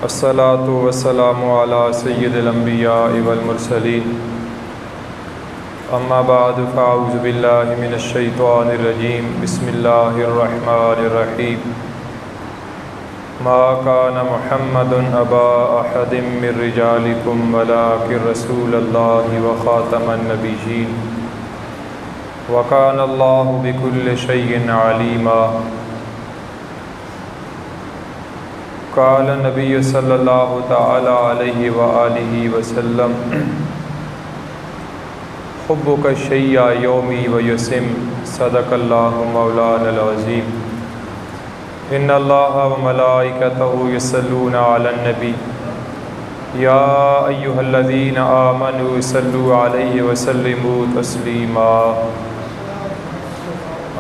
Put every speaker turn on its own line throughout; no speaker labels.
अस्सलातु वस्सलामु अला सय्यिदिल अंबिया वल मुरसलीन अम्मा बाद फ़अऊज़ु बिल्लाहि मिनश शैतानिर रजीम बिस्मिल्लाहिर रहमानिर रहीम मा कान मुहम्मदुन अबा अहदिम मिर रिजालिकुम वलाकिन रसूलल्लाहि व ख़ातमन नबिय्यीन व कान अल्लाहु बिकुल्लि शैइन अलीमा। क़ाल नबी सल्लल्लाहु तआला अलैहि व आलिहि वसल्लम हुब्बुक शय्या यौमी व युसिम सदक़ल्लाहु मौलानल अज़ीम। इन्नल्लाहा व मलाइकतहु युसल्लूना अलन नबी या अय्युहल्लज़ीना आमनू सल्लू अलैहि व सल्लिमू तस्लीमा।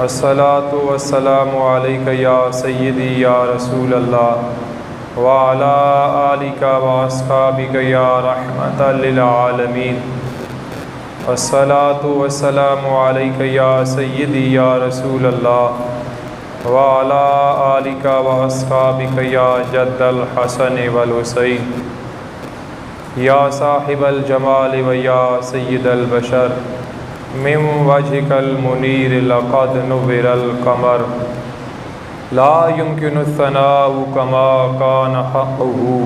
अस्सलातु वस्सलामु अलैका या सय्यदी या रसूलल्लाह व अला आलिका व अस्हाबिका या रहमतल लिल आलमीन। अस्सलातु वस्सलामु अलैका या सय्यदी या रसूलल्लाह व अला आलिका व अस्हाबिका या जद्दल हसन वल हुसैन या साहिबल जमाल व या सय्यदल बशर मिन वजहिकल मुनीर लक़द नुव्विरल क़मर ला युमकिनु सनाउ कमा कान हक़्क़ुहु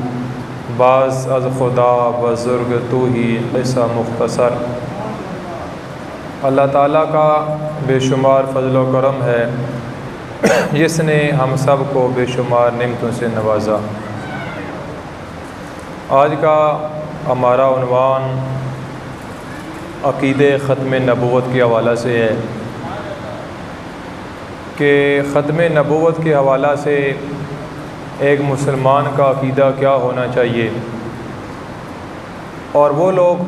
बाज़ अज़ खुदा बुज़ुर्ग तू ही क़िस्सा मुख्तसर। अल्लाह ताला का बेशुमार फ़ज़ल व करम है जिसने हम सब को बेशुमार नेमतों से नवाजा। आज का हमारा उन्वान अक़ीदे ख़त्म नबूवत के हवाला से है कि ख़त्म नबूवत के हवाला से एक मुसलमान का अक़ीदा क्या होना चाहिए, और वो लोग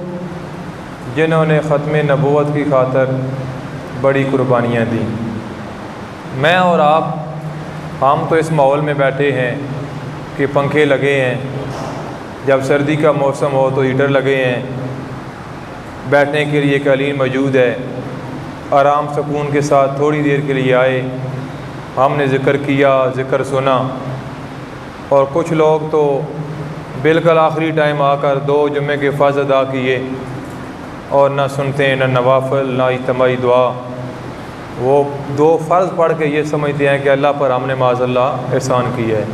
जिन्होंने ख़त्म नबूवत की खातर बड़ी कुर्बानियाँ दी। मैं और आप हम तो इस माहौल में बैठे हैं कि पंखे लगे हैं, जब सर्दी का मौसम हो तो हीटर लगे हैं, बैठने के लिए कालीन मौजूद है, आराम सुकून के साथ थोड़ी देर के लिए आए, हमने ज़िक्र किया, ज़िक्र सुना। और कुछ लोग तो बिल्कुल आखिरी टाइम आकर 2 जुम्मे के फ़र्ज़ अदा किए और ना सुनते हैं, ना नवाफ़िल, ना इज्तिमाई दुआ। वो 2 फ़र्ज़ पढ़ के ये समझते हैं कि अल्लाह पर हमने माज़अल्लाह एहसान किया है।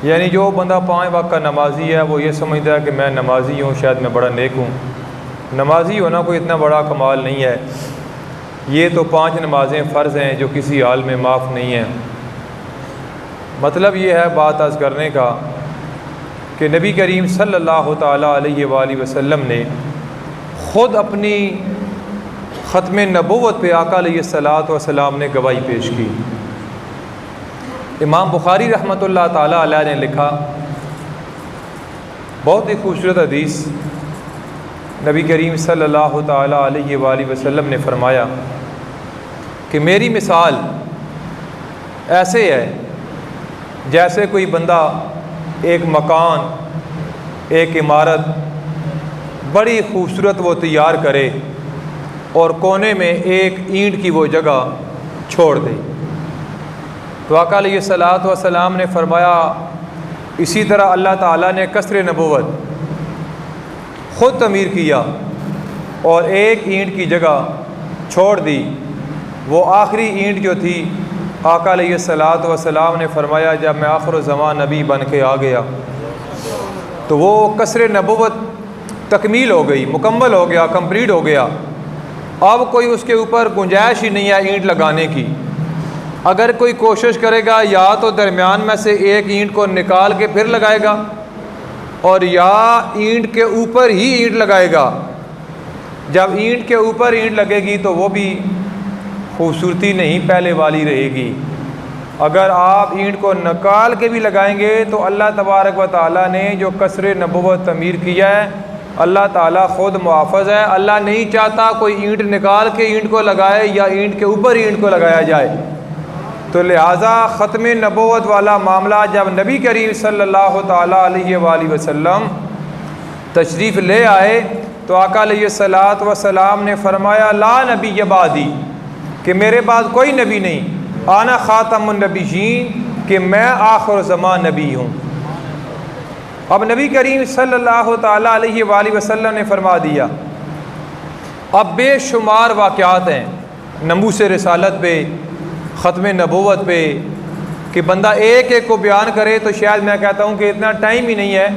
यानी जो बंदा 5 वक्त का नमाज़ी है वो ये समझता है कि मैं नमाज़ी हूँ, शायद मैं बड़ा नेक हूँ। नमाज़ी होना कोई इतना बड़ा कमाल नहीं है। ये तो 5 नमाज़ें फ़र्ज़ हैं जो किसी हाल में माफ़ नहीं हैं। मतलब ये है बात अर्ज़ करने का कि नबी करीम सल्लल्लाहु ताला अलैहि वसल्लम ने ख़ुद अपनी ख़त्म नबूवत पे आका अलैहिस्सलातु वस्सलाम ने गवाही पेश की। इमाम बुखारी रहमतुल्लाह ताला अलैह ने लिखा, बहुत ही खूबसूरत हदीस, नबी करीम सल्लल्लाहु ताला अलैहि वसल्लम ने फ़रमाया कि मेरी मिसाल ऐसे है जैसे कोई बंदा एक मकान, एक इमारत बड़ी खूबसूरत वो तैयार करे और कोने में एक ईंट की वो जगह छोड़ दे। तो आका अलैहिस्सलातु वस्सलाम ने फ़रमाया इसी तरह अल्लाह ताला ने कसर नबूवत ख़ुद तमीर किया और एक ईंट की जगह छोड़ दी। वो आखिरी ईंट जो थी, आका अलैहिस्सलातु वस्सलाम ने फ़रमाया जब मैं आखिर ज़मान नबी बन के आ गया तो वो कसर नबूवत तकमील हो गई, मुकम्मल हो गया, कंप्लीट हो गया। अब कोई उसके ऊपर गुंजाइश ही नहीं है ईंट लगाने की। अगर कोई कोशिश करेगा या तो दरमियान में से एक ईंट को निकाल के फिर लगाएगा और या ईंट के ऊपर ही ईंट लगाएगा। जब ईंट के ऊपर ईंट लगेगी तो वो भी खूबसूरती नहीं पहले वाली रहेगी। अगर आप ईंट को निकाल के भी लगाएंगे तो अल्लाह तबारक व तआला ने जो कसर नबूवत तमीर किया है, अल्लाह ताला ख़ुद मुआफ़ज़ है। अल्लाह नहीं चाहता कोई ईंट निकाल के ईंट को लगाए या ईंट के ऊपर ईंट को लगाया जाए। तो लिहाजा ख़त्म नबूवत वाला मामला जब नबी करीम सल्लल्लाहु ताला अलैहि वसल्लम तशरीफ़ ले आए तो आका अलैहिस्सलातु वस्सलाम ने फ़रमाया ला नबी बादी, कि मेरे बाद कोई नबी नहीं, आना ख़ातमुन नबिय्यीन, कि मैं आखिर ज़मान नबी हूँ। अब नबी करीम सल्लल्लाहु ताला अलैहि वसल्लम ने फरमा दिया, अब बेशुमार वाक़यात हैं नमूस रिसालत पे, ख़त्म नबूवत पे, कि बंदा एक एक को बयान करे तो शायद मैं कहता हूँ कि इतना टाइम ही नहीं है।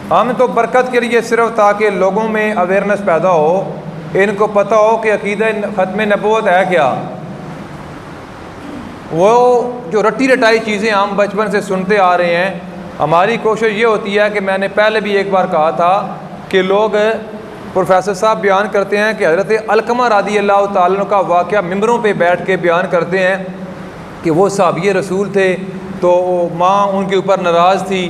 हम तो बरकत के लिए सिर्फ ताकि लोगों में अवेयरनेस पैदा हो, इनको पता हो कि अक़ीदा ख़त्म नबूवत है क्या। वो जो रट्टी रटाई चीज़ें हम बचपन से सुनते आ रहे हैं, हमारी कोशिश ये होती है कि मैंने पहले भी एक बार कहा था कि लोग प्रोफेसर साहब बयान करते हैं कि हज़रत अलकमा रज़ी अल्लाह ताला अन्हु का वाक़या मिंबरों पे बैठ के बयान करते हैं कि वो सहाबी रसूल थे, तो माँ उनके ऊपर नाराज़ थी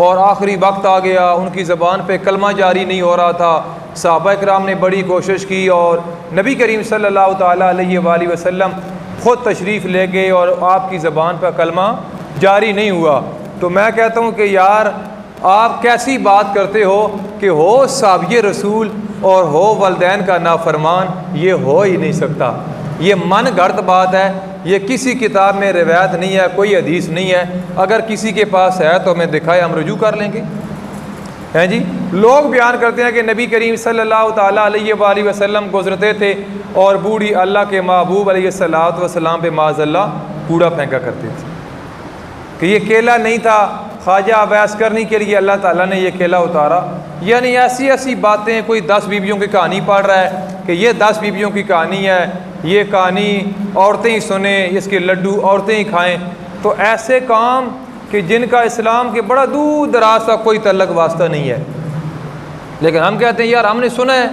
और आखिरी वक्त आ गया, उनकी ज़बान पे कलमा जारी नहीं हो रहा था। सहाबा किराम ने बड़ी कोशिश की और नबी करीम सल्लल्लाहु ताला अलैहि वसल्लम ख़ुद तशरीफ़ ले गए और आपकी ज़बान पर कलमा जारी नहीं हुआ। तो मैं कहता हूँ कि यार आप कैसी बात करते हो कि हो सहाबी रसूल और हो वलदैन का नाफरमान, ये हो ही नहीं सकता। ये मन घड़त बात है, ये किसी किताब में रिवायत नहीं है, कोई हदीस नहीं है। अगर किसी के पास है तो हमें दिखाए, हम रुजू कर लेंगे। हैं जी, लोग बयान करते हैं कि नबी करीम सल्लल्लाहु ताला अलैहि वसल्लम गुजरते थे और बूढ़ी अल्लाह के महबूब अलैहिस्सलातु वस्सलाम पे माज़अल्लाह कूड़ा फेंका करते थे, कि ये केला नहीं था, ख्वाजा अवैस करने के लिए अल्लाह ताला ने ये केला उतारा। यानी ऐसी ऐसी बातें, कोई 10 बीवियों की कहानी पढ़ रहा है कि ये 10 बीवियों की कहानी है, ये कहानी औरतें ही सुने, इसके लड्डू औरतें ही खाएं। तो ऐसे काम कि जिनका इस्लाम के बड़ा दूर दराज का कोई तल्लक वास्ता नहीं है, लेकिन हम कहते हैं यार हमने सुना है,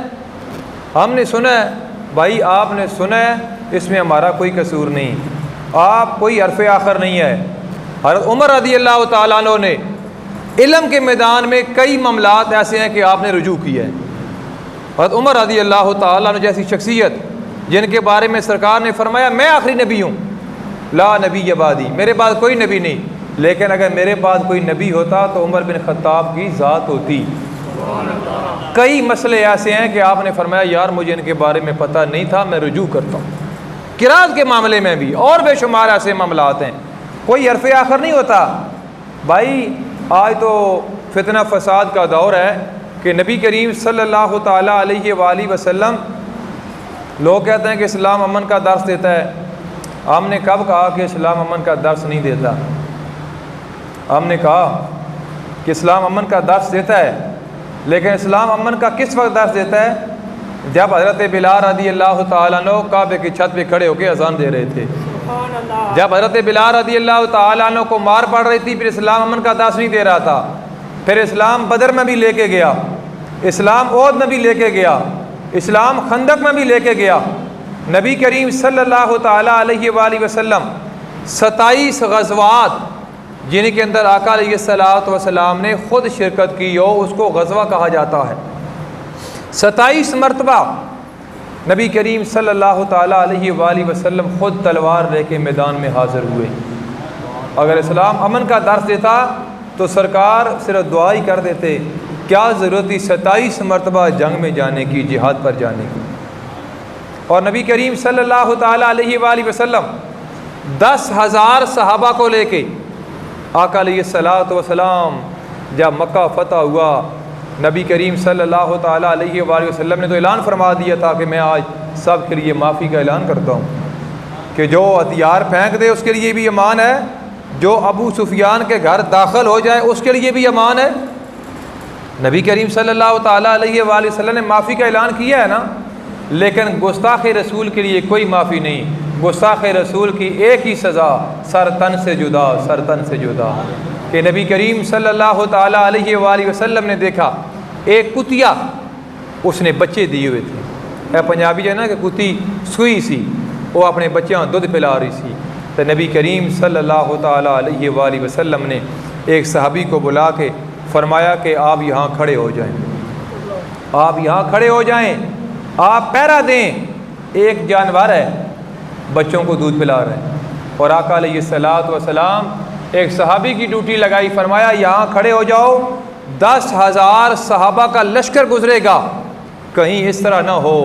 हमने सुना है। भाई आपने सुना है, इसमें हमारा कोई कसूर नहीं, आप कोई हरफ आखर नहीं है। हज़रत उमर रज़ी अल्लाह ताला अन्हु ने इल्म के मैदान में कई मामलात ऐसे हैं कि आपने रुजू किया है। हज़रत उमर रज़ी अल्लाह ताला अन्हु जैसी शख्सियत जिनके बारे में सरकार ने फरमाया मैं आखिरी नबी हूँ, ला नबी बादी, मेरे बाद कोई नबी नहीं, लेकिन अगर मेरे बाद कोई नबी होता तो उमर बिन खत्ताब की ज़ात होती। कई मसले ऐसे हैं कि आपने फरमाया यार मुझे इनके बारे में पता नहीं था, मैं रुजू करता हूँ। किरात के मामले में भी और बेशुमार ऐसे मामलात हैं, कोई हरफ आखर नहीं होता। भाई आज तो फितना फसाद का दौर है कि नबी करीम सल्लल्लाहु ताला अलैहि वसल्लम, लोग कहते हैं कि इस्लाम अमन का दर्स देता है। हमने कब कहा कि इस्लाम अमन का दर्स नहीं देता? हमने कहा कि इस्लाम अमन का दर्स देता है, लेकिन इस्लाम अमन का किस वक्त दर्स देता है? जब हज़रत बिलाल रज़ी अल्लाह ताला अन्हु काबे की छत पे खड़े होकर अजान दे रहे थे। जब हज़रत बिलाल रज़ी अल्लाह ताला अन्हु को मार पड़ रही थी, फिर इस्लाम अमन का दर्स नहीं दे रहा था। फिर इस्लाम बदर में भी लेके गया, इस्लाम ओहद में भी लेके गया, इस्लाम खंदक में भी लेके गया। नबी करीम सल्लल्लाहु ताला अलैहि वसल्लम 27 गज़वात जिनके अंदर आका अलैहिस्सलातु वस्सलाम ने ख़ुद शिरकत की हो, उसको गज़वा कहा जाता है। 27 मरतबा नबी करीम सल्लल्लाहु ताला अलैहि वसल्लम ख़ुद तलवार लेके मैदान में हाज़िर हुए। अगर इस्लाम अमन का दर्स देता तो सरकार सिर्फ दुआ ही कर देते, क्या ज़रूरत थी 27 मरतबा जंग में जाने की, जिहाद पर जाने की। और नबी करीम सल्लल्लाहु ताला अलैहि वसल्लम 10,000 सहाबा को लेके आका अलैहिस्सलातु वस्सलाम जब मक्का फ़तह हुआ, नबी करीम सल्लल्लाहु ताला अलैहि वसल्लम ने तो ऐलान फरमा दिया था कि मैं आज सब के लिए माफ़ी का ऐलान करता हूँ कि जो हथियार फेंक दे उसके लिए भी अमान है, जो अबू सुफियान के घर दाखिल हो जाए उसके लिए भी अमान है। नबी करीम सल्लल्लाहु ताला अलैहि वसल्लम ने माफ़ी का ऐलान किया है ना, लेकिन गुस्ताख़ रसूल के लिए कोई माफ़ी नहीं। गुस्ताख़ रसूल की एक ही सज़ा, सर तन से जुदा, सर तन से जुदा। कि नबी करीम सल्लल्लाहु ताला अलैहि वसल्लम ने देखा एक कुतिया, उसने बच्चे दिए हुए थे। पंजाबी जो है ना कि कुत्ती सुई सी, वो अपने बच्चों दूध पिला रही सी। तो नबी करीम सल्लल्लाहु ताला अलैहि वसल्लम ने एक सहाबी को बुला के फरमाया कि आप यहाँ खड़े हो जाएं, आप यहाँ खड़े हो जाएं, आप पहरा दें। एक जानवर है बच्चों को दूध पिला रहे हैं और आका अलैहिस्सलातु वस्सलाम एक सहाबी की ड्यूटी लगाई, फरमाया यहाँ खड़े हो जाओ, 10,000 सहाबा का लश्कर गुजरेगा, कहीं इस तरह ना हो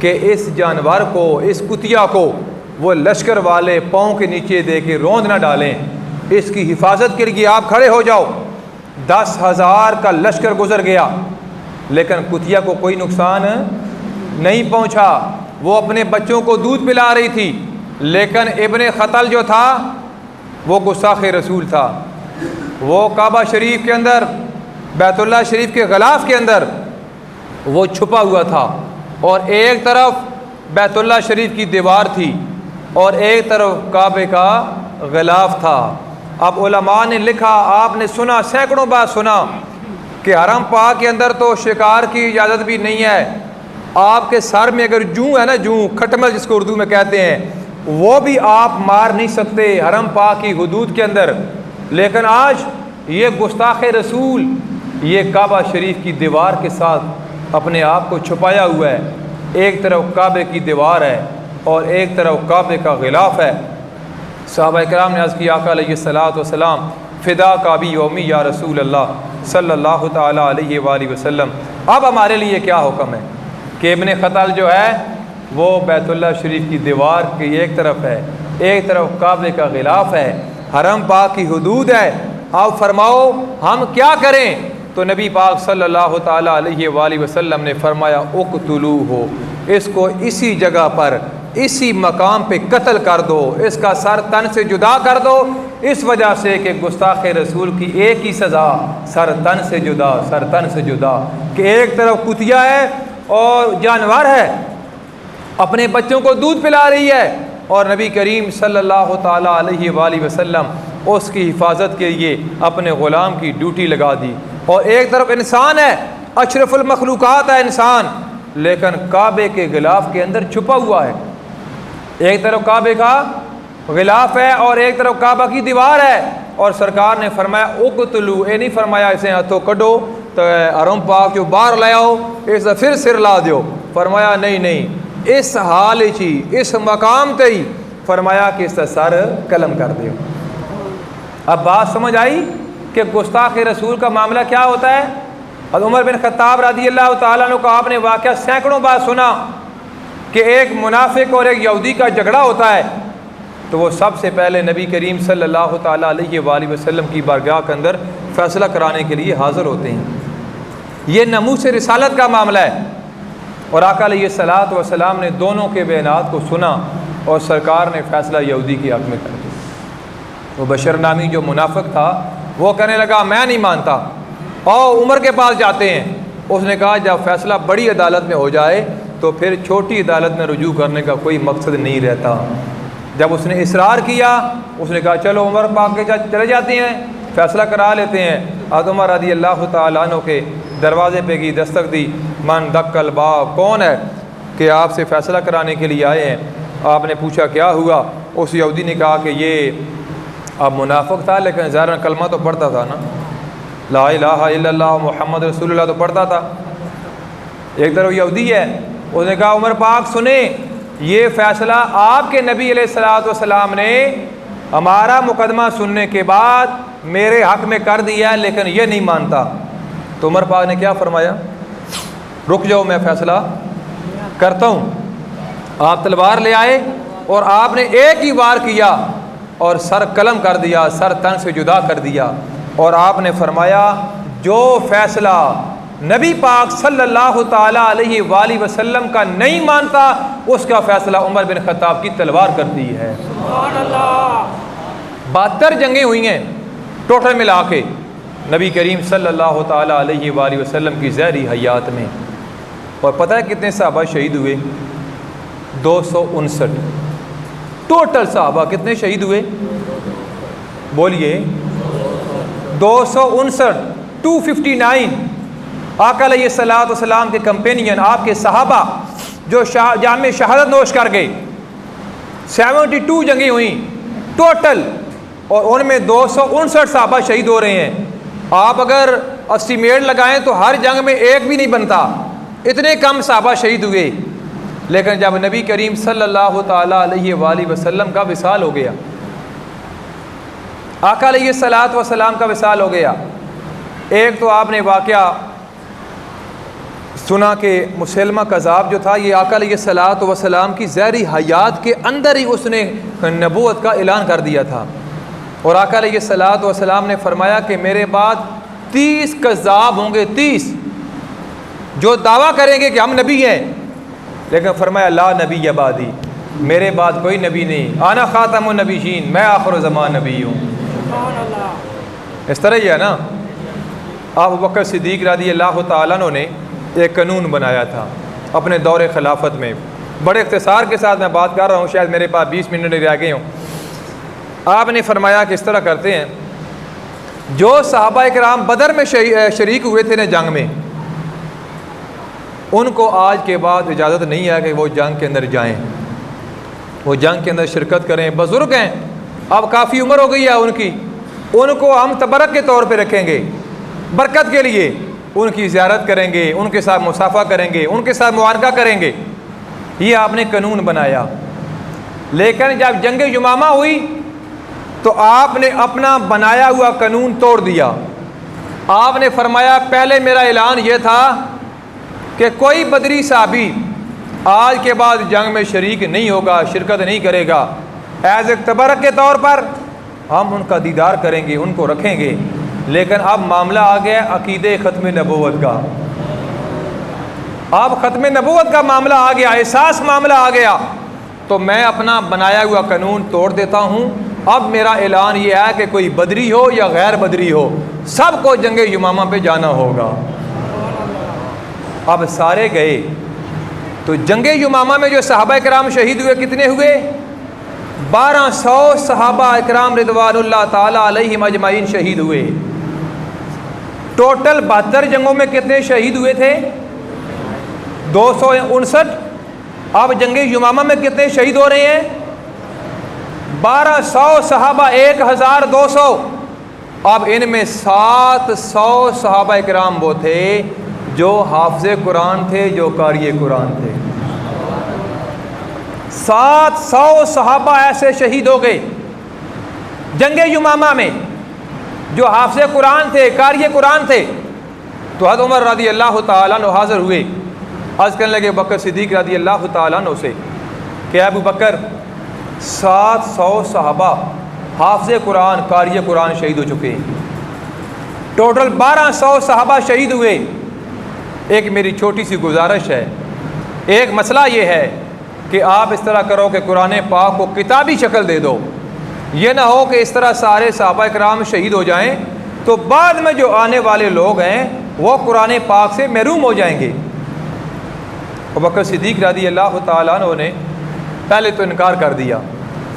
कि इस जानवर को, इस कुतिया को वो लश्कर वाले पाँव के नीचे दे के रोंद ना डालें। इसकी हिफाजत के लिए आप खड़े हो जाओ। 10,000 का लश्कर गुजर गया, लेकिन कुतिया को कोई नुकसान नहीं पहुंचा। वो अपने बच्चों को दूध पिला रही थी, लेकिन इब्ने ख़तल जो था वो गुस्ताख़ रसूल था। वो काबा शरीफ के अंदर, बैतुल्लाह शरीफ के ग़िलाफ़ के अंदर वो छुपा हुआ था, और एक तरफ बैतुल्लाह शरीफ की दीवार थी और एक तरफ काबे का ग़िलाफ़ था। अब उलमा ने लिखा, आपने सुना, सैकड़ों बार सुना कि हरम पाक के अंदर तो शिकार की इजाज़त भी नहीं है। आपके सर में अगर जूं है ना, जूं खटमल जिसको उर्दू में कहते हैं, वो भी आप मार नहीं सकते हरम पाक की हुदूद के अंदर। लेकिन आज ये गुस्ताख़ रसूल ये काबा शरीफ की दीवार के साथ अपने आप को छुपाया हुआ है। एक तरफ काबे की दीवार है और एक तरफ काबे का ग़िलाफ़ है। सहाबा इकराम ने अर्ज़ किया, आका अलैहिस्सलातु वस्सलाम, फ़िदा का भी यौमी या रसूल अल्लाह सल्लल्लाहु ताला अलैहि वसल्लम। अब हमारे लिए क्या हुक्म है कि इब्ने ख़तल जो है वो बैतुल्लाह शरीफ की दीवार की एक तरफ है, एक तरफ काबे का ग़िलाफ़ है, हरम पाक की हुदूद है। अब फरमाओ हम क्या करें? तो नबी पाक सल्लल्लाहु ताला अलैहि वसल्लम ने फरमाया, उक़्तुलू हो, इसको इसी जगह पर, इसी मकाम पे कत्ल कर दो, इसका सर तन से जुदा कर दो, इस वजह से कि गुस्ताख़ रसूल की एक ही सज़ा, सर तन से जुदा, सर तन से जुदा। कि एक तरफ कुतिया है और जानवर है, अपने बच्चों को दूध पिला रही है, और नबी करीम सल्लल्लाहु ताला अलैहि वसल्लम उसकी हिफाजत के लिए अपने ग़ुलाम की ड्यूटी लगा दी। और एक तरफ इंसान है, अशरफुल मखलूक़ात है इंसान, लेकिन काबे के ग़िलाफ़ के अंदर छुपा हुआ है। एक तरफ काबे का ग़िलाफ़ है और एक तरफ काबा की दीवार है। और सरकार ने फरमाया उक़्तुलू, ये नहीं फरमाया इसे हाथों कढो तो हरम पाक जो बाहर ले आओ, इसे फिर सिर ला दो। फरमाया नहीं नहीं, इस हाल ही, इस मकाम ते ही फरमाया कि इसका सर कलम कर दो। अब बात समझ आई कि गुस्ताख़ रसूल का मामला क्या होता है। और उमर बिन ख़त्ताब रज़ियल्लाहु ताला अन्हु का आपने वाक़या सैकड़ों बार सुना कि एक मुनाफिक और एक यहूदी का झगड़ा होता है, तो वो सबसे पहले नबी करीम सल्लल्लाहु ताला अलैहि वसल्लम की बारगाह के अंदर फ़ैसला कराने के लिए हाज़िर होते हैं। ये नमूस रिसालत का मामला है। और आका अलैहिस्सलातु वस्सलाम ने दोनों के बयानात को सुना और सरकार ने फ़ैसला यहूदी के हक़ में कर दिया। वो बशर नामी जो मुनाफिक था वो कहने लगा मैं नहीं मानता, और उमर के पास जाते हैं। उसने कहा जब फ़ैसला बड़ी अदालत में हो जाए तो फिर छोटी अदालत में रुजू करने का कोई मकसद नहीं रहता। जब उसने इसरार किया, उसने कहा चलो उमर पाक के चले जाते हैं, फ़ैसला करा लेते हैं। हज़रत उमर रज़ियल्लाहु ताला अन्हु के दरवाज़े पे की दस्तक दी, मन दक्कल बाब, कौन है कि आपसे फ़ैसला कराने के लिए आए हैं। आपने पूछा क्या हुआ? उस यहूदी ने कहा कि ये अब मुनाफिक था लेकिन ज़ाहिरन कलमा तो पढ़ता था ना, ला इलाहा इल्लल्लाह मुहम्मद रसूलुल्लाह तो पढ़ता था। एक तरफ यहूदी है, उसने कहा उमर पाक सुने, ये फ़ैसला आपके नबी अलैहिस्सलातु वस्सलाम ने हमारा मुकदमा सुनने के बाद मेरे हक़ में कर दिया है, लेकिन ये नहीं मानता। तो उमर पाक ने क्या फरमाया, रुक जाओ मैं फ़ैसला करता हूँ। आप तलवार ले आए और आपने एक ही वार किया और सर कलम कर दिया, सर तन से जुदा कर दिया। और आपने फरमाया जो फ़ैसला नबी पाक सल्लल्लाहु ताला अलैहि वसल्लम का नहीं मानता, उसका फ़ैसला उमर बिन ख़त्ताब की तलवार करती है। 72 जंगें हुई हैं टोटल मिला के नबी करीम सल्लल्लाहु ताला अलैहि वसल्लम की ज़हरी हयात में। और पता है कितने सहाबा शहीद हुए? 259 टोटल सहाबा कितने शहीद हुए? बोलिए 259, 259। आका अलैहिस्सलातु वस्सलाम के कंपेनियन, आपके सहाबा जो जामे शहादत नोश कर गए, 72 जंगें हुई टोटल, और उनमें 259 सहाबा शहीद हो रहे हैं। आप अगर एस्टीमेट लगाएं तो हर जंग में एक भी नहीं बनता, इतने कम सहाबा शहीद हुए। लेकिन जब नबी करीम सल्लल्लाहु ताला अलैहि वसल्लम का विसाल हो गया, आका अलैहिस्सलातु वस्सलाम का विसाल हो गया, एक तो आपने वाक़या सुना कि मुसलमा कज़ाब जो था, ये आका अलैहिस्सलातु वस्सलाम की ज़हरी हयात के अंदर ही उसने नबूवत का ऐलान कर दिया था। और आका अलैहिस्सलातु वस्सलाम ने फरमाया कि मेरे बाद 30 कज़्ज़ाब होंगे, 30 जो दावा करेंगे कि हम नबी हैं, लेकिन फरमाया ला नबी बादी, मेरे बाद कोई नबी नहीं, आना ख़ातमुन नबीयीन, मैं आखिर ज़मान नबी हूँ। इस तरह ही है ना। अबू बकर सिद्दीक़ रज़ी अल्लाह तआला अन्हु ने एक कानून बनाया था अपने दौरे खिलाफत में। बड़े इख्तिसार के साथ मैं बात कर रहा हूँ, शायद मेरे पास 20 मिनट रह गए हों। आपने फरमाया कि इस तरह करते हैं, जो सहाबा किराम बदर में शरीक हुए थे ना जंग में, उनको आज के बाद इजाज़त नहीं है कि वो जंग के अंदर जाएं, वो जंग के अंदर शिरकत करें। बुज़ुर्ग हैं, अब काफ़ी उम्र हो गई है उनकी, उनको हम तबरक के तौर पे रखेंगे, बरकत के लिए उनकी ज़ियारत करेंगे, उनके साथ मुसाफ़ा करेंगे, उनके साथ मुआरका करेंगे। ये आपने कानून बनाया। लेकिन जब जंग यमामा हुई तो आपने अपना बनाया हुआ कानून तोड़ दिया। आपने फरमाया पहले मेरा ऐलान यह था कि कोई बदरी साहबी आज के बाद जंग में शरीक नहीं होगा, शिरकत नहीं करेगा। एज ए तबरक के तौर पर हम उनका दीदार करेंगे, उनको रखेंगे। लेकिन अब मामला आ गया अकीदे ख़त्म नबूवत का। अब ख़त्म नबूवत का मामला आ गया, एहसास मामला आ गया, तो मैं अपना बनाया हुआ कानून तोड़ देता हूँ। अब मेरा ऐलान ये है कि कोई बदरी हो या गैर बदरी हो, सबको जंग यमामा पे जाना होगा। अब सारे गए तो जंग यमामा में जो सहाबा किराम शहीद हुए कितने हुए? 1200 सहाबा किराम रिदवानुल्लाह ताला अलैहिम अजमाइन शहीद हुए। टोटल 72 जंगों में कितने शहीद हुए थे? 259। अब जंग यमामा में कितने शहीद हो रहे हैं? 1200 सहाबा 1200। अब इनमें 700 सहाबा किराम वो थे जो हाफिज़ कुरान थे, जो कारी कुरान थे। 700 सहाबा ऐसे शहीद हो गए जंग यमामा में जो हाफिज़ कुरान थे, कारी कुरान थे। तो हज़रत उमर रज़ी अल्लाह तआला अन्हु हाज़िर हुए, अर्ज़ करने लगे बकर सिद्दीक़ रज़ी अल्लाह तआला अन्हु से कि अबू बकर 700 सहाबा हाफिज़ कुरान, कारी कुरान शहीद हो चुके हैं। टोटल 1200 सहाबा शहीद हुए। एक मेरी छोटी सी गुजारिश है, एक मसला ये है कि आप इस तरह करो कि कुरान पाक को किताबी शक्ल दे दो। ये ना हो कि इस तरह सारे सहाबा किराम शहीद हो जाएं तो बाद में जो आने वाले लोग हैं वो कुरान पाक से महरूम हो जाएंगे। अबू बकर सिद्दीक़ रज़ी अल्लाह तआला अन्हु ने पहले तो इनकार कर दिया,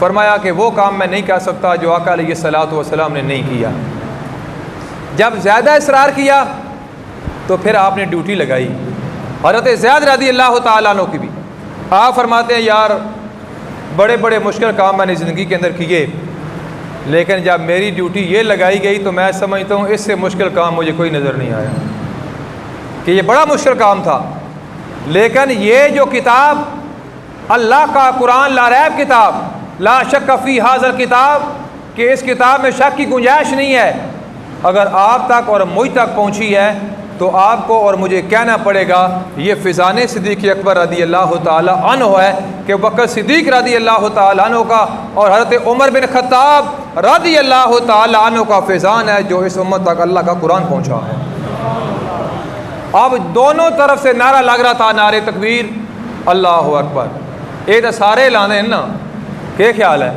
फरमाया कि वो काम मैं नहीं कर सकता जो आका अलैहिस्सलातु वस्सलाम ने नहीं किया। जब ज़्यादा इसरार किया तो फिर आपने ड्यूटी लगाई। हज़रत ज़ैद रज़ी अल्लाह तआला अन्हु की भी आप फरमाते हैं यार बड़े बड़े मुश्किल काम मैंने ज़िंदगी के अंदर किए, लेकिन जब मेरी ड्यूटी ये लगाई गई तो मैं समझता हूँ इससे मुश्किल काम मुझे कोई नज़र नहीं आया कि ये बड़ा मुश्किल काम था। लेकिन ये जो किताब अल्लाह का कुरान लारैब किताब, ला शक फ़ी हाज़िल किताब, कि इस किताब में शक की गुंजाइश नहीं है, अगर आप तक और मुझ तक पहुँची है तो आपको और मुझे कहना पड़ेगा ये फ़िज़ान सिद्दीक़ अकबर रज़ी अल्लाह तआला अन्हु है कि बकर सिद्दीक़ रज़ी अल्लाह तआला अन्हु का और हज़रत उमर बिन ख़त्ताब रज़ी अल्लाह तआला अन्हु का फ़िज़ान है जो इस उम्मत तक अल्लाह का कुरान पहुँचा है। अब दोनों तरफ से नारा लग रहा था, नारे तकबीर, अल्लाह अकबर। ये तो सारे लाने हैं ना, क्या ख्याल है?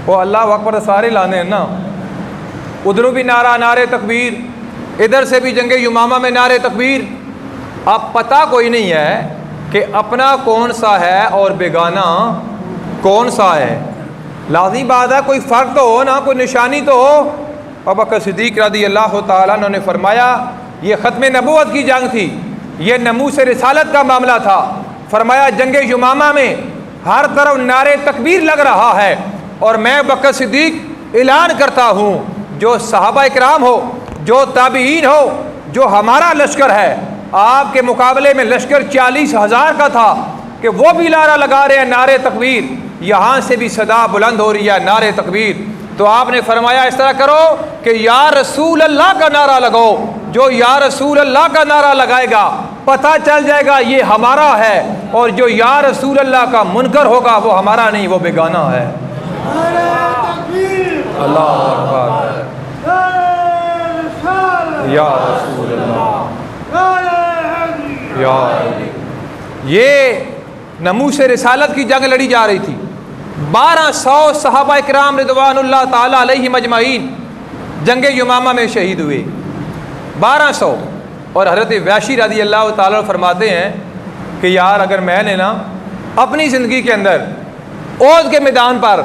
वो अल्लाह अकबर सारे लाने हैं ना। उधरों भी नारा, नारे तकबीर, इधर से भी जंग यमामा में नारे तकबीर। अब पता कोई नहीं है कि अपना कौन सा है और बेगाना कौन सा है। लाज़मी बात है कोई फ़र्क तो हो ना, कोई निशानी तो हो। अबू बकर सिद्दीक़ रज़ी अल्लाह तआला अन्हु ने फरमाया ये ख़त्म नबूवत की जंग थी, ये नमूस रिसालत का मामला था। फरमाया जंग यमामा में हर तरफ नारे तकबीर लग रहा है और मैं बकर सिद्दीक़ ऐलान करता हूँ जो सहाबा इकराम हो, जो ताबीईन हो, जो हमारा लश्कर है, आपके मुकाबले में लश्कर 40,000 का था कि वो भी नारा लगा रहे हैं नारे तकबीर, यहाँ से भी सदा बुलंद हो रही है नारे तकबीर। तो आपने फरमाया इस तरह करो कि या रसूल अल्लाह का नारा लगाओ। जो या रसूल अल्लाह का नारा लगाएगा पता चल जाएगा ये हमारा है, और जो या रसूल अल्लाह का मुनकर होगा वो हमारा नहीं, वो बेगाना है। अल्लाह अकबर, या रसूल अल्लाह या। ये नमूस रिसालत की जंग लड़ी जा रही थी। 1200 सहाबा इकराम रिदवानुल्लाह ताला अलैहिम अजमाइन जंग यमामा में शहीद हुए, 1200। और हज़रत वैशी रज़ी अल्लाह ताला फरमाते हैं कि यार अगर मैंने ना अपनी ज़िंदगी के अंदर ओहद के मैदान पर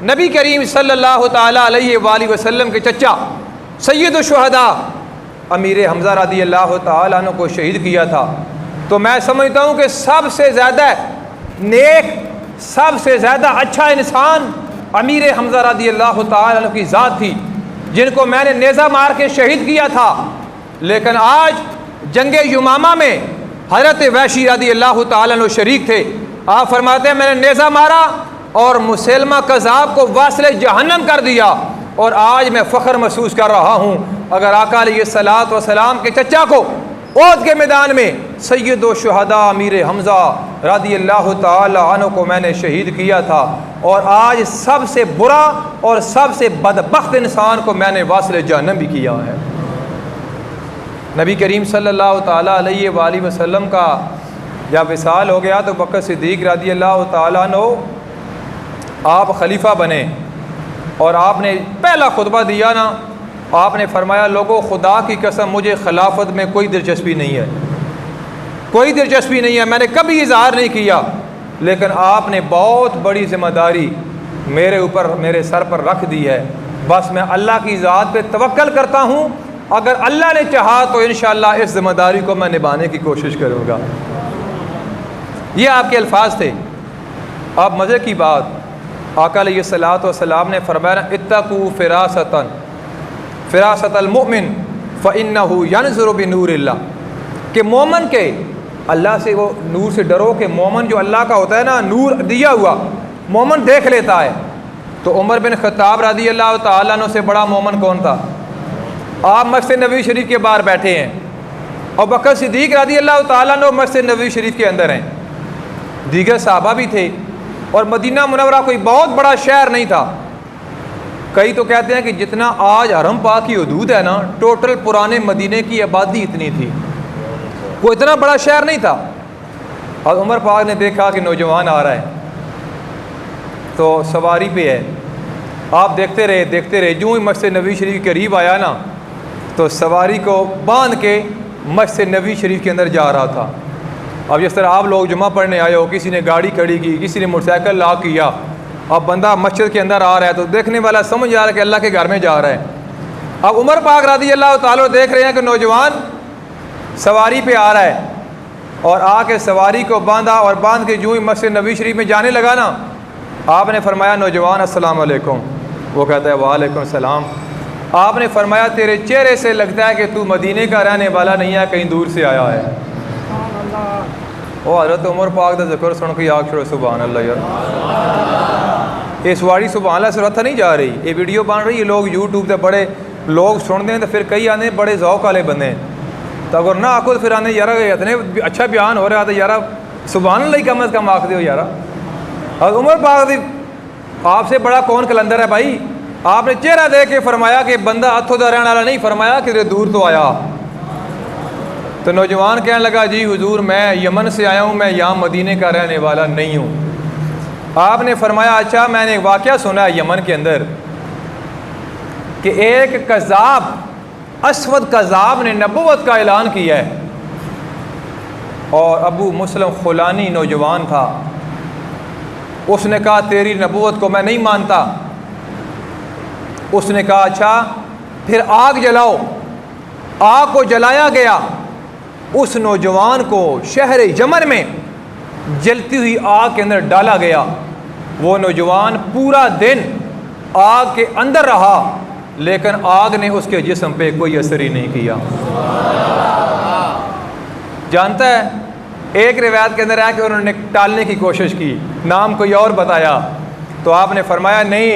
नबी करीम सल्लल्लाहु ताला अलैहि वसल्लम के चचा सैयदुश शुहदा अमीर हमज़ा रज़ी अल्लाह ताला अन्हु को शहीद किया था, तो मैं समझता हूँ कि सबसे ज़्यादा नेक, सबसे ज़्यादा अच्छा इंसान अमीर हमज़ा रज़ी अल्लाह ताला अन्हु की ज़ात थी, जिनको मैंने नेज़ा मार के शहीद किया था। लेकिन आज जंग यमामा में हज़रत वैशी रज़ी अल्लाह ताला अन्हु शरीक थे। आप फरमाते हैं मैंने नेज़ा मारा और मुसलमा कज़ाब को वासिल जहन्नम कर दिया, और आज मैं फ़ख्र महसूस कर रहा हूँ अगर आका अलैहिस्सलातु वस्सलाम के चचा को ओहद के मैदान में सैयदो शुहदा अमीर हमज़ा रज़ी अल्लाह ताला अन्हु को मैंने शहीद किया था, और आज सबसे बुरा और सबसे बदबख्त इंसान को मैंने वासिल जहन्नम भी किया है। नबी करीम सल्लल्लाहु ताला अलैहि वसल्लम का जब विसाल हो गया तो बकर सिद्दीक़ रज़ी अल्लाह ताला अन्हु आप खलीफा बने, और आपने पहला खुतबा दिया ना, आपने फरमाया लोगों खुदा की कसम मुझे खिलाफत में कोई दिलचस्पी नहीं है, कोई दिलचस्पी नहीं है, मैंने कभी इजहार नहीं किया, लेकिन आपने बहुत बड़ी ज़िम्मेदारी मेरे ऊपर, मेरे सर पर रख दी है। बस मैं अल्लाह की ज़ात पे तवक्कल करता हूँ, अगर अल्लाह ने चाहा तो इंशाअल्लाह इस ज़िम्मेदारी को मैं निभाने की कोशिश करूँगा। ये आपके अल्फाज थे। अब मज़े की बात, आका अलैहिस्सलातु वस्सलाम ने फरमाया इत्तकू फ़िरासतल मुमिन फ़इन्नहु यनज़ुरु बिनूरिल्लाह, कि मोमन के अल्लाह से वो नूर से डरो, कि मोमन जो अल्लाह का होता है ना, नूर दिया हुआ मोमन देख लेता है। तो उमर बिन ख़त्ताब रज़ी अल्लाह ताला अन्हु से बड़ा मोमन कौन था? आप मस्जिद नबवी शरीफ के बाहर बैठे हैं और बकर सिद्दीक़ रज़ी अल्लाह ताला अन्हु मस्जिद नबवी शरीफ के अंदर हैं, दीगर सहाबा भी थे, और मदीना मुनव्वरा कोई बहुत बड़ा शहर नहीं था। कई तो कहते हैं कि जितना आज हरम पाक की हदूद है ना, टोटल पुराने मदीने की आबादी इतनी थी, वो इतना बड़ा शहर नहीं था। और उमर पाक ने देखा कि नौजवान आ रहा है तो सवारी पे है, आप देखते रहे, जो ही मस्जिद नबवी शरीफ करीब आया ना तो सवारी को बांध के मस्जिद नबवी शरीफ के अंदर जा रहा था। अब जिस तरह आप लोग जुमा पढ़ने आए हो, किसी ने गाड़ी खड़ी की, किसी ने मोटरसाइकिल लॉक किया, अब बंदा मस्जिद के अंदर आ रहा है तो देखने वाला समझ आ रहा है कि अल्लाह के घर में जा रहा है। अब उमर पाक रज़ी अल्लाह ताला देख रहे हैं कि नौजवान सवारी पे आ रहा है, और आके सवारी को बांधा, और बांध के जो ही मस्जिद नबवी शरीफ में जाने लगा ना, आपने फरमाया नौजवान अस्सलाम वालेकुम। वो कहता है वालेकुम सलाम। आपने फरमाया तेरे चेहरे से लगता है कि तू मदीने का रहने वाला नहीं है, कहीं दूर से आया है। वो हज़रत उमर पाक का ज़िक्र सुन के आग छोड़ो सुभान अल्लाह। यार ये सवारी सुभान अल्लाह से रथ नहीं जा रही, ये वीडियो बन रही है, लोग यूट्यूब पे बड़े लोग सुनते हैं, तो फिर कई आने बड़े ज़ौक़ वाले बंदे हैं, तो अगर ना आखो तो फिर आने यार इतने अच्छा बयान हो रहा था, यार सुभान अल्लाह ही कम अज़ कम आख दो यार। और उमर पाक आपसे बड़ा कौन कलंदर है भाई? आपने चेहरा देख के फरमाया कि बंदा हथों का रहने वाला नहीं, फरमाया कि दूर तो आया। तो नौजवान कहने लगा जी हुजूर मैं यमन से आया हूँ, मैं यहाँ मदीने का रहने वाला नहीं हूँ। आपने फरमाया अच्छा, मैंने एक वाक़या सुना है यमन के अंदर कि एक कज़ाब, असवद कज़ाब ने नबुव्वत का ऐलान किया है, और अबू मुस्लिम खुलानी नौजवान था, उसने कहा तेरी नबुव्वत को मैं नहीं मानता। उसने कहा अच्छा फिर आग जलाओ। आग को जलाया गया, उस नौजवान को शहर यमन में जलती हुई आग के अंदर डाला गया। वो नौजवान पूरा दिन आग के अंदर रहा, लेकिन आग ने उसके जिस्म पे कोई असर ही नहीं किया। जानता है, एक रिवायत के अंदर है कि उन्होंने टालने की कोशिश की, नाम कोई और बताया, तो आपने फरमाया नहीं,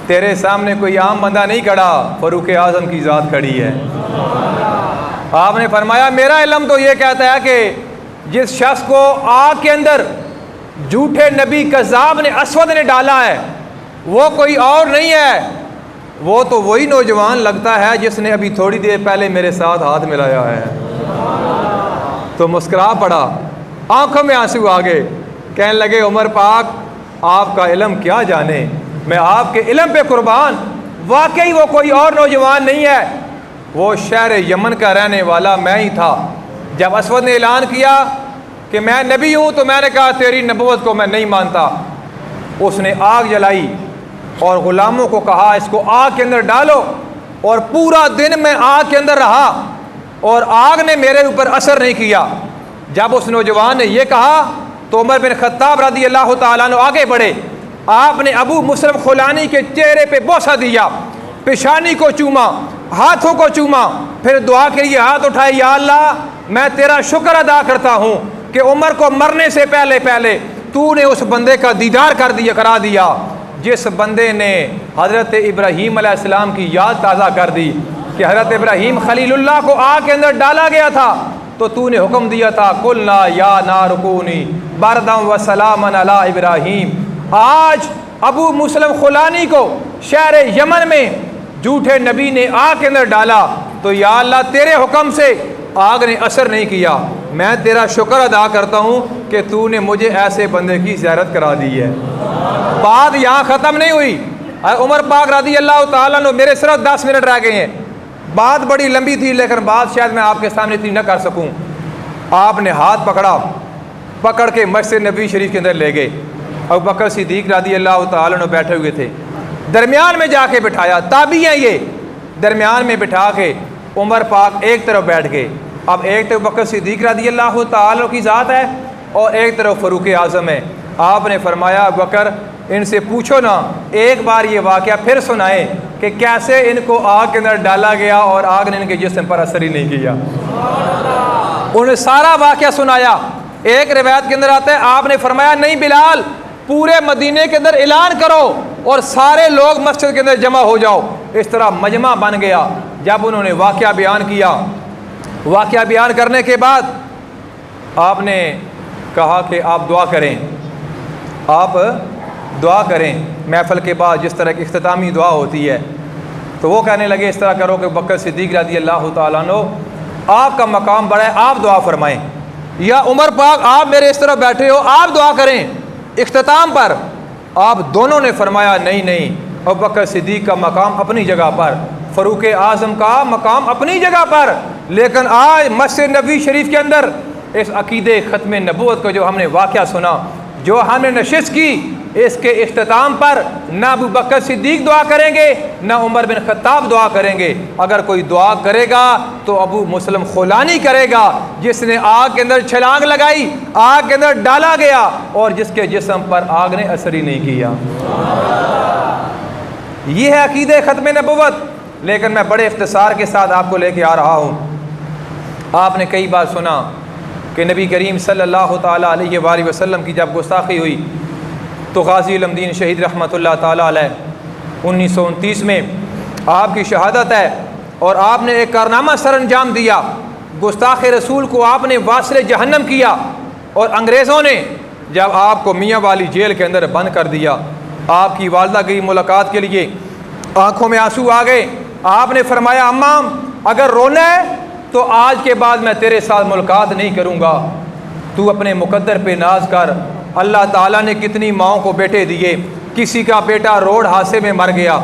तेरे सामने कोई आम बंदा नहीं खड़ा, फ़ारूक आज़म की ज़ात खड़ी है। आपने फरमाया मेरा इल्म तो ये कहता है कि जिस शख्स को आग के अंदर झूठे नबी कज़ाब ने, असवद ने डाला है, वो कोई और नहीं है, वो तो वही नौजवान लगता है जिसने अभी थोड़ी देर पहले मेरे साथ हाथ मिलाया है। तो मुस्कुरा पड़ा, आंखों में आंसू आ गए। कहने लगे उमर पाक आपका इल्म क्या जाने, मैं आपके इल्म पे कुर्बान। वाकई वो कोई और नौजवान नहीं है, वो शहर यमन का रहने वाला मैं ही था। जब असवद ने ऐलान किया कि मैं नबी हूँ तो मैंने कहा तेरी नबूवत को मैं नहीं मानता। उसने आग जलाई और ग़ुलामों को कहा इसको आग के अंदर डालो, और पूरा दिन मैं आग के अंदर रहा और आग ने मेरे ऊपर असर नहीं किया। जब उस नौजवान ने यह कहा तो उमर बिन खत्ताब रज़ी अल्लाह तआला अन्हु आगे बढ़े। आपने अबू मुस्लिम खुलानी के चेहरे पे बोसा दिया, पेशानी को चूमा, हाथों को चूमा, फिर दुआ के लिए हाथ उठाए, या अल्लाह मैं तेरा शुक्र अदा करता हूँ कि उमर को मरने से पहले पहले तूने उस बंदे का दीदार करा दिया जिस बंदे ने हज़रत इब्राहीम अलैहिस्सलाम की याद ताज़ा कर दी कि हज़रत इब्राहीम खलीलुल्लाह को आग के अंदर डाला गया था तो तूने हुक्म दिया था कुलना या नारुकूनी बरदम व सलामन अला इब्राहीम। आज अबू मुस्लिम खुलानी को शहर यमन में झूठे नबी ने आग के अंदर डाला तो या अल्लाह तेरे हुक्म से आग ने असर नहीं किया। मैं तेरा शुक्र अदा करता हूँ कि तूने मुझे ऐसे बंदे की ज़ियारत करा दी है। बात यहाँ ख़त्म नहीं हुई। उमर पाक रज़ी अल्लाह तआला अन्हु, मेरे सिर्फ 10 मिनट रह गए हैं, बात बड़ी लंबी थी लेकिन बात शायद मैं आपके सामने इतनी न कर सकूं। आपने हाथ पकड़ा, पकड़ के मस्जिद नबी शरीफ के अंदर ले गए। अबू बकर सिद्दीक़ रज़ी अल्लाह तआला अन्हु बैठे हुए थे, दरमियान में जाके बिठाया, ताबी हैं ये, दरमियान में बिठा के उमर पाक एक तरफ बैठ गए। अब एक तरफ बकर सिद्दीक़ रज़ी अल्लाह तआला की ज़ात है और एक तरफ फ़ारूक आज़म है। आपने फरमाया बकर इनसे पूछो ना, एक बार ये वाक़या फिर सुनाए कि कैसे इनको आग के अंदर डाला गया और आग ने इनके जिस्म पर असर ही नहीं किया। उन्हें सारा वाक़या सुनाया। एक रिवायत के अंदर आता है आपने फरमाया नहीं बिलाल, पूरे मदीने के अंदर ऐलान करो और सारे लोग मस्जिद के अंदर जमा हो जाओ। इस तरह मजमा बन गया। जब उन्होंने वाक़या बयान किया, वाक़या बयान करने के बाद आपने कहा कि आप दुआ करें, आप दुआ करें। महफ़िल के बाद जिस तरह की इख्तितामी दुआ होती है तो वो कहने लगे इस तरह करो कि बकर सिद्दीक़ रज़ी अल्लाह तआला अन्हु आपका मकाम बड़ा है, आप दुआ फरमाएं, या उमर पाक आप मेरे इस तरह बैठे हो, आप दुआ करें इख्तिताम पर। आप दोनों ने फरमाया नहीं नहीं, अबू बकर सिद्दीक़ का मकाम अपनी जगह पर, फ़ारूक आज़म का मकाम अपनी जगह पर, लेकिन आज मस्जिद नबी शरीफ के अंदर इस अक़ीदे ख़त्म नबूवत को जो हमने वाक़या सुना, जो हमने नशिस्त की, इसके इख्तिताम पर ना अबू बकर सिद्दीक़ दुआ करेंगे ना उमर बिन खत्ताब दुआ करेंगे। अगर कोई दुआ करेगा तो अबू मुस्लिम खुलानी करेगा जिसने आग के अंदर छलांग लगाई, आग के अंदर डाला गया और जिसके जिस्म पर आग ने असर ही नहीं किया। ये है अक़ीदे ख़त्म नबूवत। लेकिन मैं बड़े इख्तिसार के साथ आपको लेके आ रहा हूँ। आपने कई बार सुना कि नबी करीम सल्लल्लाहु ताला अलैहि वसल्लम की जब गुस्ताखी हुई तो गाज़ी उल-दीन शहीद रहमतुल्लाह ताला अलैह 1929 में आपकी शहादत है और आपने एक कारनामा सर अंजाम दिया। गुस्ताख़ रसूल को आपने वासिल जहन्नम किया और अंग्रेज़ों ने जब आपको मियाँ वाली जेल के अंदर बंद कर दिया, आपकी वालदा की मुलाकात के लिए आँखों में आंसू आ गए। आपने फरमाया अम्मा अगर रोना है तो आज के बाद मैं तेरे साथ मुलाकात नहीं करूँगा, तू अपने मुकद्दर पे नाज कर। अल्लाह ताला ने कितनी माओं को बेटे दिए, किसी का बेटा रोड हादसे में मर गया,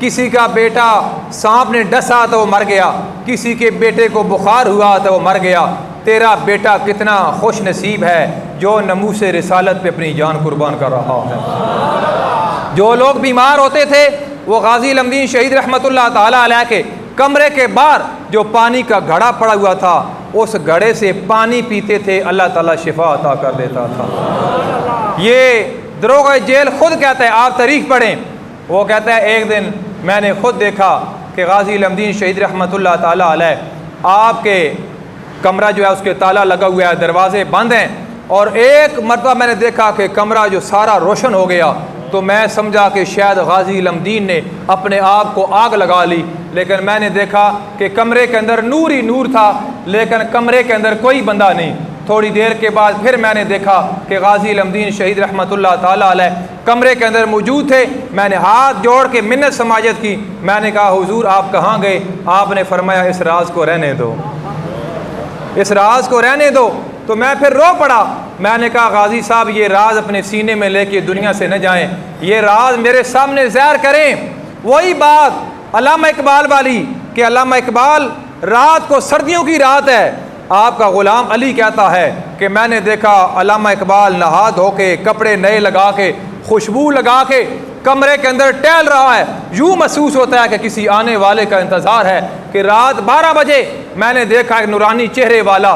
किसी का बेटा सांप ने डसा तो वो मर गया, किसी के बेटे को बुखार हुआ तो वो मर गया। तेरा बेटा कितना खुश नसीब है जो नमूस रिसालत पे अपनी जान कुर्बान कर रहा है। जो लोग बीमार होते थे वो गाज़ी उल-दीन शहीद रहमतुल्लाह ताला अलैह के कमरे के बाहर जो पानी का घड़ा पड़ा हुआ था उस घड़े से पानी पीते थे, अल्लाह ताला शिफा अता कर देता था। ये दरोगा जेल खुद कहता है, आप तारीख पढ़ें, वो कहता है एक दिन मैंने खुद देखा कि गाज़ी उल-दीन शहीद रहमतुल्लाह ताला अलैह आपके कमरा जो है उसके ताला लगा हुआ है, दरवाजे बंद हैं, और एक मरतबा मैंने देखा कि कमरा जो सारा रोशन हो गया तो मैं समझा कि शायद गाज़ी उल-दीन ने अपने आप को आग लगा ली, लेकिन मैंने देखा कि कमरे के अंदर नूर ही नूर था, लेकिन कमरे के अंदर कोई बंदा नहीं। थोड़ी देर के बाद फिर मैंने देखा कि गाजी लमदीन शहीद रहमतुल्लाह ताला अलैह कमरे के अंदर मौजूद थे। मैंने हाथ जोड़ के मिन्नत समाजत की। मैंने कहा हुजूर आप कहाँ गए? आपने फरमाया इस राज को रहने दो, इस राज को रहने दो। तो मैं फिर रो पड़ा। मैंने कहा गाजी साहब ये राज अपने सीने में लेके दुनिया से न जाएं, ये राज मेरे सामने ज़ाहिर करें। वही बात अल्लामा इकबाल वाली कि अल्लामा इकबाल रात को सर्दियों की रात है, आपका ग़ुलाम अली कहता है कि मैंने देखा अल्लामा इकबाल नहा धो के कपड़े नए लगा के खुशबू लगा के कमरे के अंदर टहल रहा है। यूँ महसूस होता है कि किसी आने वाले का इंतज़ार है। कि रात 12 बजे मैंने देखा एक नूरानी चेहरे वाला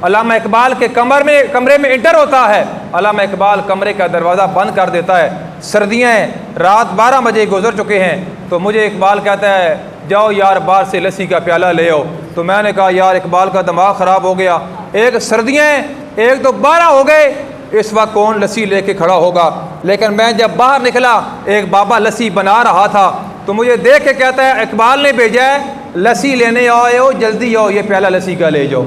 अल्लामा इकबाल के कमरे में इंटर होता है। अल्लामा इकबाल कमरे का दरवाज़ा बंद कर देता है। सर्दियाँ रात 12 बजे गुजर चुके हैं। तो मुझे इकबाल कहता है जाओ यार बाहर से लस्सी का प्याला ले आओ। तो मैंने कहा यार इकबाल का दिमाग ख़राब हो गया, एक सर्दियाँ एक तो 12 हो गए, इस वक्त कौन लस्सी लेके खड़ा होगा। लेकिन मैं जब बाहर निकला एक बाबा लस्सी बना रहा था तो मुझे देख के कहता है इकबाल ने भेजा है लस्सी लेने आओ, जल्दी आओ ये प्याला लस्सी का ले जाओ।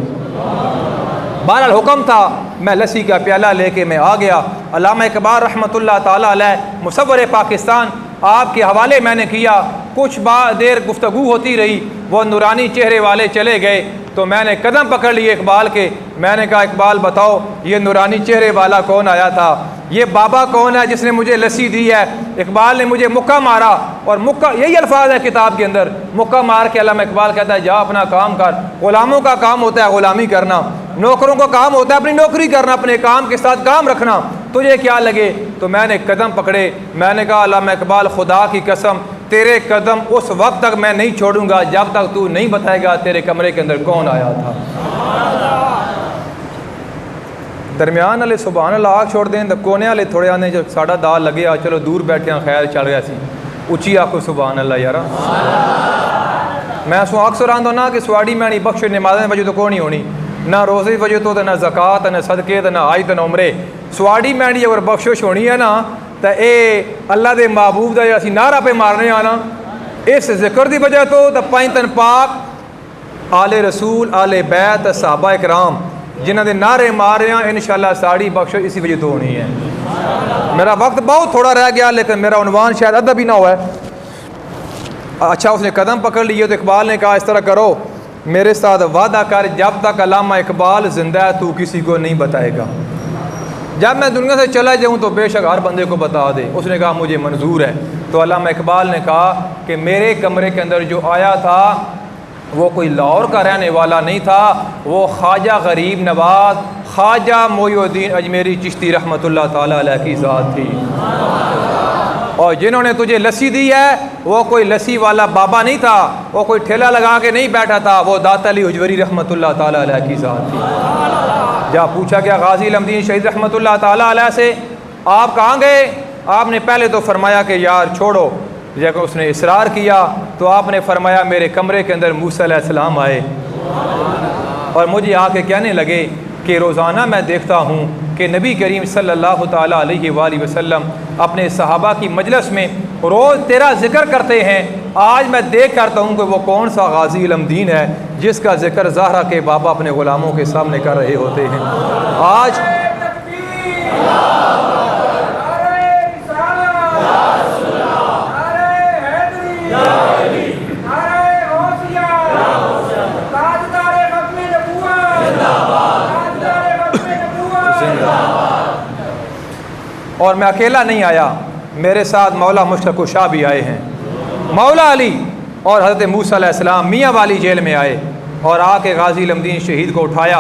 बहरहाल हुक्म था, मैं लस्सी का प्याला लेके मैं आ गया। अल्लामा इकबाल रहमतुल्लाह ताला अलैह मुसव्वरे पाकिस्तान आपके हवाले मैंने किया। कुछ देर गुफ्तगू होती रही, वो नूरानी चेहरे वाले चले गए। तो मैंने कदम पकड़ लिए इकबाल के। मैंने कहा इकबाल बताओ ये नूरानी चेहरे वाला कौन आया था, ये बाबा कौन है जिसने मुझे लस्सी दी है। इकबाल ने मुझे मुक्का मारा, और मुक्का यही अल्फाज है किताब के अंदर, मुक्का मार के अल्लामा इकबाल कहता है जा अपना काम कर। ग़ुलामों का काम होता है ग़ुलामी करना, नौकरों का काम होता है अपनी नौकरी करना, अपने काम के साथ काम रखना, तुझे क्या लगे। तो मैंने कदम पकड़े। मैंने कहा अल्लामा इकबाल खुदा की कसम तेरे कदम उस वक्त तक मैं नहीं छोड़ूंगा जब तक तू नहीं बताएगा तेरे कमरे के अंदर कौन आया था। दरम्यान वाले सुभान अल्लाह आग छोड़ दें, कोने वाले थोड़े आने जो साड़ा दाल लगे आ चलो दूर बैठे खैर चल रहा सी, उची आखो सुभान अल्लाह यार। मैं सो अक्सर आंदा ना कि स्वाड़ी मैनी बख्श नमाज़ें वजह तो कौन नहीं होनी, ना रोज़े वजह तो ना ज़कात ना सदके ना आई तो ना उमरे। स्वाड़ी मैनी अगर बख्शिश होनी है ना तो ये अल्लाह के महबूब का असी नारा पे मारने आना इस जिक्र की वजह तो पैंतन पाक आले रसूल आले बैत सहाबा इकराम जिन्होंने नारे मार रहे हैं इंशाअल्लाह साड़ी बख्शो इसी वजह तो होनी है। मेरा वक्त बहुत थोड़ा रह गया लेकिन मेरा उन्वान शायद अदा भी ना हुआ है। अच्छा उसने कदम पकड़ लिए तो इकबाल ने कहा इस तरह करो मेरे साथ वादा कर जब तक अल्लामा इकबाल जिंदा है तू किसी को नहीं बताएगा, जब मैं दुनिया से चला जाऊँ तो बेशक हर बंदे को बता दे। उसने कहा मुझे मंजूर है। तो अल्लामा इकबाल ने कहा कि मेरे कमरे के अंदर जो आया था वो कोई लाहौर का रहने वाला नहीं था, वो ख्वाजा गरीब नवाज ख्वाजा मोइनुद्दीन अजमेरी चिश्ती रहमतुल्लाह ताला अलैह की ज़ात थी। और जिन्होंने तुझे लस्सी दी है वो कोई लस्सी वाला बाबा नहीं था, वो कोई ठेला लगा के नहीं बैठा था, वो दाता अली हुजवरी रहमतुल्लाह ताला अलैह की ज़ात थी। जब पूछा गया गाजी लमदीन शहीद रहमतुल्लाह ताला अलैह से आप कहाँ गए, आपने पहले तो फरमाया कि यार छोड़ो। जब उसने इसरार किया तो आपने फरमाया मेरे कमरे के अंदर मूसा अलैहिस्सलाम आए और मुझे आके कहने लगे कि रोज़ाना मैं देखता हूँ कि नबी करीम सल्लल्लाहु ताला अलैहि वसल्लम अपने सहाबा की मजलिस में रोज़ तेरा जिक्र करते हैं। आज मैं देख करता हूँ कि वो कौन सा गाजी लमदीन है जिसका जिक्र ज़हरा के बाबा अपने ग़ुलामों के सामने कर रहे होते हैं। आज और मैं अकेला नहीं आया, मेरे साथ मौला मुश्तक शाह भी आए हैं। मौला अली और हज़रत मूसा अलैहिस्सलाम मियाँ वाली जेल में आए और आके गाजी लमदीन शहीद को उठाया।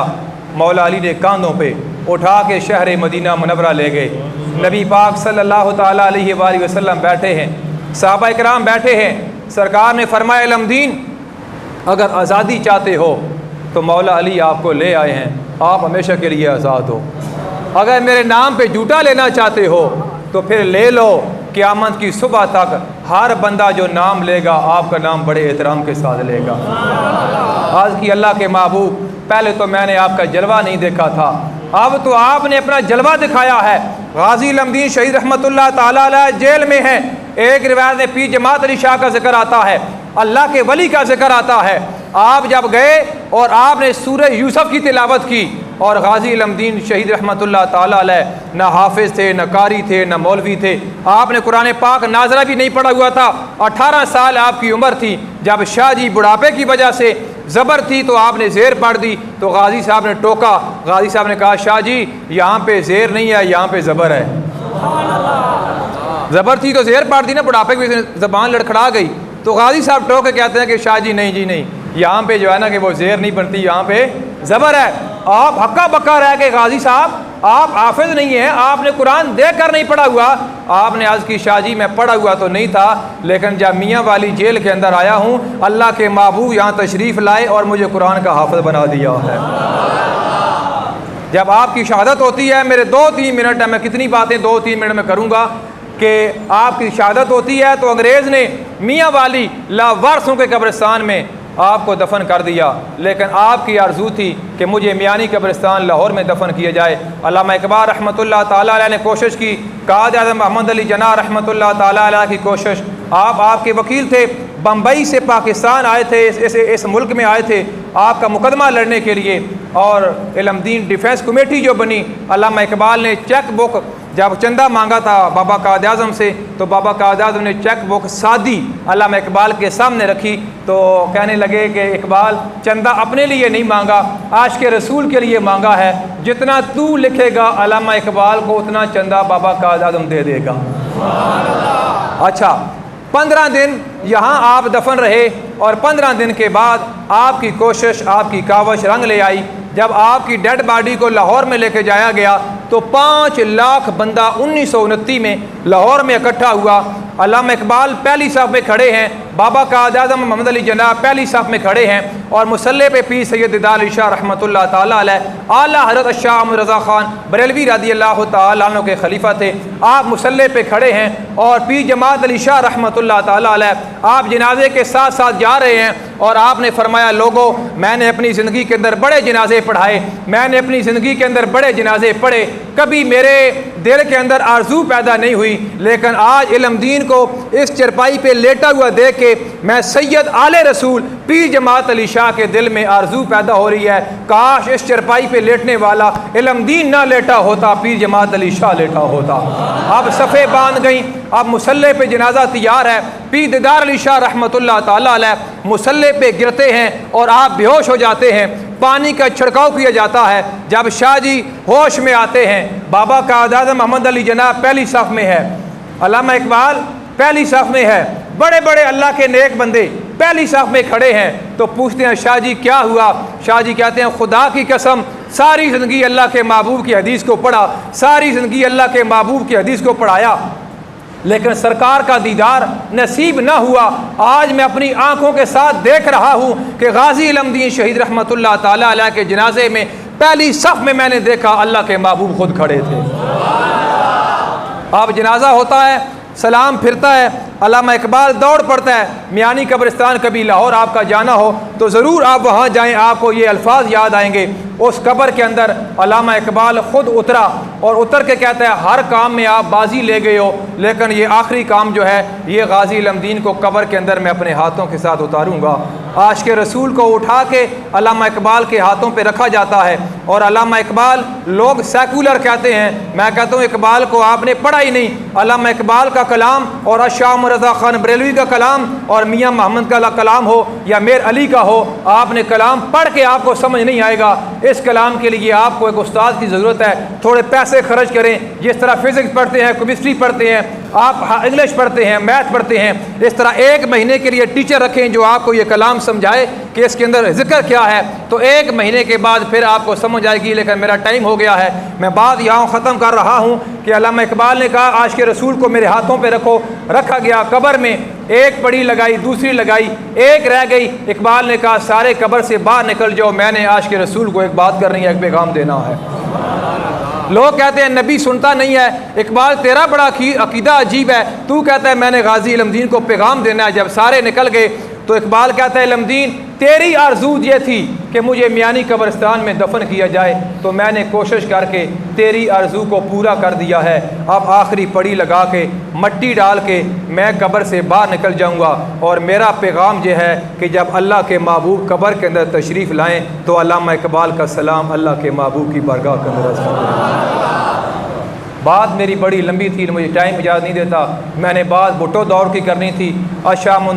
मौला अली ने कांधों पे उठा के शहर मदीना मुनव्वरा ले गए। नबी पाक सल्लल्लाहु ताला अलैहि वसल्लम बैठे हैं, सहाबा इकराम बैठे हैं। सरकार ने फरमाया लमदीन अगर आज़ादी चाहते हो तो मौला अली आपको ले आए हैं, आप हमेशा के लिए आज़ाद हो। अगर मेरे नाम पे झूठा लेना चाहते हो तो फिर ले लो, क़यामत की सुबह तक हर बंदा जो नाम लेगा आपका नाम बड़े एहतराम के साथ लेगा। आज की अल्लाह के महबूब पहले तो मैंने आपका जलवा नहीं देखा था, अब तो आपने अपना जलवा दिखाया है। गाजी लमदीन शहीद रहमतुल्लाह ताला अलैह जेल में है। एक रिवायत में पीर जमात अली शाह का जिक्र आता है, अल्लाह के वली का जिक्र आता है। आप जब गए और आपने सूरह यूसुफ की तिलावत की और गाजी इल्मदीन शहीद रहमतुल्लाह ताला अलैह न हाफिज थे, न कारी थे, न मौलवी थे। आपने कुरान पाक नाजरा भी नहीं पढ़ा हुआ था। 18 साल आपकी उम्र थी जब शाह जी बुढ़ापे की वजह से ज़बर थी तो आपने ज़ेर पढ़ दी। तो गाजी साहब ने टोका, गाजी साहब ने कहा शाह जी यहाँ पे ज़ेर नहीं है, यहाँ पे ज़बर है। ज़बर थी तो ज़ेर पढ़ दी ना, बुढ़ापे की ज़बान लड़खड़ा गई। तो गाजी साहब टोक के कहते हैं कि शाह जी नहीं जी नहीं, यहाँ पे जो है ना कि वो ज़ेर नहीं बनती, यहाँ पे ज़बर है। आप हक्का बक्का रह के गाजी साहब आप हाफिज नहीं है, आपने कुरान देख कर नहीं पढ़ा हुआ। आपने आज की शाह जी मैं पढ़ा हुआ तो नहीं था, लेकिन जब मियाँ वाली जेल के अंदर आया हूँ अल्लाह के महबूब यहाँ तशरीफ़ लाए और मुझे कुरान का हाफिज बना दिया है। जब आपकी शहादत होती है, मेरे 2-3 मिनट है, मैं कितनी बातें 2-3 मिनट में करूँगा कि आपकी शहादत होती है तो अंग्रेज़ ने मियाँ वाली लावारसों के कब्रिस्तान में आपको दफन कर दिया, लेकिन आपकी आरजू थी कि मुझे मियानी कब्रिस्तान लाहौर में दफन किया जाए। अल्लामा इकबाल रहमतुल्लाह ताला अलैह ने कोशिश की, कायद आज़म मोहम्मद अली जिन्ना रहमतुल्लाह ताला अलैह की कोशिश, आपके वकील थे, बम्बई से पाकिस्तान आए थे, इस मुल्क में आए थे आपका मुकदमा लड़ने के लिए। और इल्मदीन डिफेंस कमेटी जो बनी, अल्लामा इकबाल ने चेक बुक जब चंदा मांगा था बाबा कायद आज़म से, तो बाबा कायद आज़म ने चेक बुक सादी अल्लामा इकबाल के सामने रखी। तो कहने लगे कि इकबाल चंदा अपने लिए नहीं मांगा, आशिक़ रसूल के लिए मांगा है, जितना तू लिखेगा अल्लामा इकबाल को उतना चंदा बाबा कायद आज़म दे देगा। अच्छा, 15 दिन यहाँ आप दफन रहे और 15 दिन के बाद आपकी कोशिश, आपकी कावश रंग ले आई। जब आपकी डेड बॉडी को लाहौर में लेके जाया गया तो 5 लाख बंदा 1929 में लाहौर में इकट्ठा हुआ। अल्लामा इकबाल पहली साफ में खड़े हैं, बाबा कायद आज़म मोहम्मद अली जिन्ना पहली साफ में खड़े हैं और मुसल्ले पे पीर सैयद दीदार अली शाह रहमतुल्लाह ताला अलैह, आला हज़रत शाह अहमद रज़ा ख़ान बरेलवी रज़ियल्लाहु ताला अन्हु के खलीफा थे। आप मुसल्ले पे खड़े हैं और पीर जमात अली शाह रहमतुल्लाह ताला अलैह आप जनाजे के साथ साथ जा रहे हैं और आपने फरमाया, लोगों मैंने अपनी ज़िंदगी के अंदर बड़े जनाजे पढ़ाए, मैंने अपनी ज़िंदगी के अंदर बड़े जनाजे पढ़े, कभी मेरे दिल के अंदर आरजू पैदा नहीं हुई, लेकिन आज इल्मदीन को इस चरपाई पे लेटा हुआ देख के मैं सैयद आले रसूल पीर जमात अली शाह के दिल में आरजू पैदा हो रही है। काश इस चरपाई पे लेटने वाला इल्मदीन ना लेटा होता, पीर जमात अली शाह लेटा होता। अब सफ़े बांध गई, अब मुसल्ले पे जनाजा तैयार है, पीर दीदार अली शाह रहमतुल्लाह ताला अलैह मुसल्ले पे गिरते हैं और आप बेहोश हो जाते हैं। पानी का छिड़काव किया जाता है। जब शाह जी होश में आते हैं, बाबा कायद आज़म मोहम्मद अली जिन्ना पहली साफ में है, अल्लामा इकबाल पहली साफ में है, बड़े बड़े अल्लाह के नेक बंदे पहली साफ में खड़े हैं। तो पूछते हैं शाह जी क्या हुआ? शाह जी कहते हैं, खुदा की कसम सारी ज़िंदगी अल्लाह के महबूब की हदीस को पढ़ा, सारी ज़िंदगी अल्लाह के महबूब की हदीस को पढ़ाया, लेकिन सरकार का दीदार नसीब ना हुआ। आज मैं अपनी आंखों के साथ देख रहा हूँ कि गाजी इल्मदीन शहीद रहमतुल्लाह ताला अलैह के जनाजे में पहली सफ में मैंने देखा अल्लाह के महबूब खुद खड़े थे। अब जनाजा होता है, सलाम फिरता है, अल्लामा इकबाल दौड़ पड़ता है। मियानी कब्रिस्तान कभी लाहौर आपका जाना हो तो ज़रूर आप वहाँ जाएं, आपको ये अल्फाज याद आएंगे। उस कब्र के अंदर अल्लामा इकबाल ख़ुद उतरा और उतर के कहता है, हर काम में आप बाजी ले गए हो, लेकिन ये आखिरी काम जो है ये गाजी इल्मदीन को कब्र के अंदर मैं अपने हाथों के साथ उतारूँगा। आशिक़ रसूल को उठा के अल्लामा इकबाल के हाथों पे रखा जाता है और अल्लामा इकबाल लोग सेकुलर कहते हैं, मैं कहता हूँ इकबाल को आपने पढ़ा ही नहीं। अल्लामा इकबाल का कलाम और शाह रज़ा ख़ान बरेलवी का कलाम और मियाँ मोहम्मद का कलाम हो या मेर अली का हो, आपने कलाम पढ़ के आपको समझ नहीं आएगा। इस कलाम के लिए आपको एक उस्ताद की ज़रूरत है। थोड़े पैसे खर्च करें, जिस तरह फिज़िक्स पढ़ते हैं, केमिस्ट्री पढ़ते हैं, आप इंग्लिश पढ़ते हैं, मैथ पढ़ते हैं, इस तरह 1 महीने के लिए टीचर रखें जो आपको ये कलाम समझाए कि इसके अंदर जिक्र क्या है, तो 1 महीने के बाद फिर आपको समझ आएगी। लेकिन मेरा टाइम हो गया है, मैं बात यहाँ ख़त्म कर रहा हूँ कि अल्लामा इकबाल ने कहा आशिक़ रसूल को मेरे हाथों पे रखो, रखा गया। कब्र में एक पड़ी लगाई, दूसरी लगाई, एक रह गई। इकबाल ने कहा सारे कब्र से बाहर निकल जाओ, मैंने आशिक़ रसूल को एक बात करनी है, एक पैगाम देना है। लोग कहते हैं नबी सुनता नहीं है। इकबाल तेरा बड़ा अकीदा अजीब है, तू कहता है मैंने गाजी इल्मदीन को पैगाम देना है। जब सारे निकल गए तो इकबाल कहता है इल्मदीन तेरी आरज़ू ये थी कि मुझे मियानी कब्रिस्तान में दफन किया जाए, तो मैंने कोशिश करके तेरी आरज़ू को पूरा कर दिया है। अब आखिरी पड़ी लगा के मट्टी डाल के मैं कब्र से बाहर निकल जाऊंगा, और मेरा पैगाम यह है कि जब अल्लाह के महबूब कब्र के अंदर तशरीफ़ लाएँ तो अल्लामा इकबाल का सलाम अल्लाह के महबूब की बारगाह के अंदर। बात मेरी बड़ी लंबी थी, मुझे टाइम इजाज़त नहीं देता, मैंने बात भुट्टो दौर की करनी थी। आज शाम